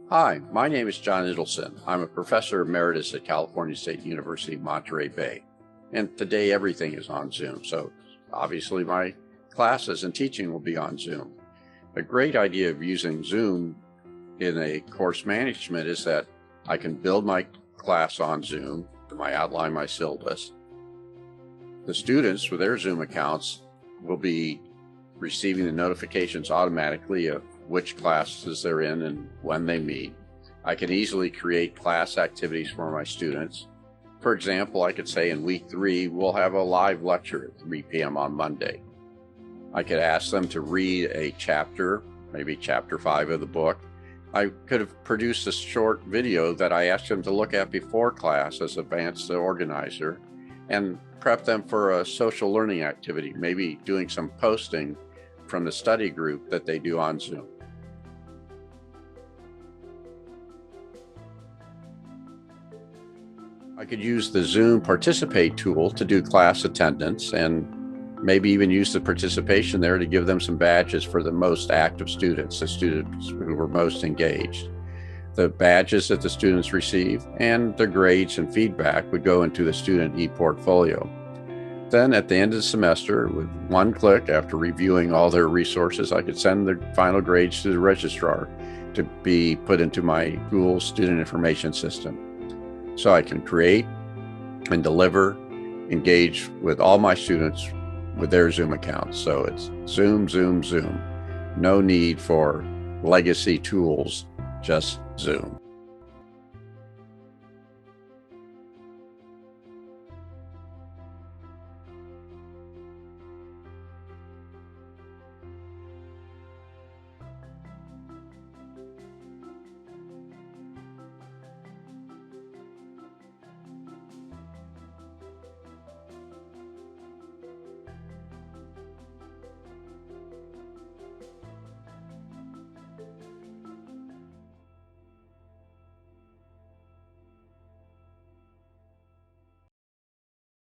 Hi, my name is John Idelson. I'm a professor emeritus at California State University, Monterey Bay. And today everything is on Zoom, so obviously my classes and teaching will be on Zoom. A great idea of using Zoom in a course management is that I can build my class on Zoom, I outline my syllabus. The students with their Zoom accounts will be receiving the notifications automatically of which classes they're in and when they meet. I can easily create class activities for my students. For example, I could say in week 3, we'll have a live lecture at 3 p.m. on Monday. I could ask them to read a chapter, maybe chapter 5 of the book. I could have produced a short video that I asked them to look at before class as advanced organizer and prep them for a social learning activity, maybe doing some posting from the study group that they do on Zoom. I could use the Zoom Participate tool to do class attendance and maybe even use the participation there to give them some badges for the most active students, the students who were most engaged. The badges that the students receive and their grades and feedback would go into the student e-portfolio. Then at the end of the semester, with one click, after reviewing all their resources, I could send their final grades to the registrar to be put into my Google student information system. So I can create and deliver, engage with all my students with their Zoom accounts. So it's Zoom, Zoom, Zoom. No need for legacy tools, just Zoom.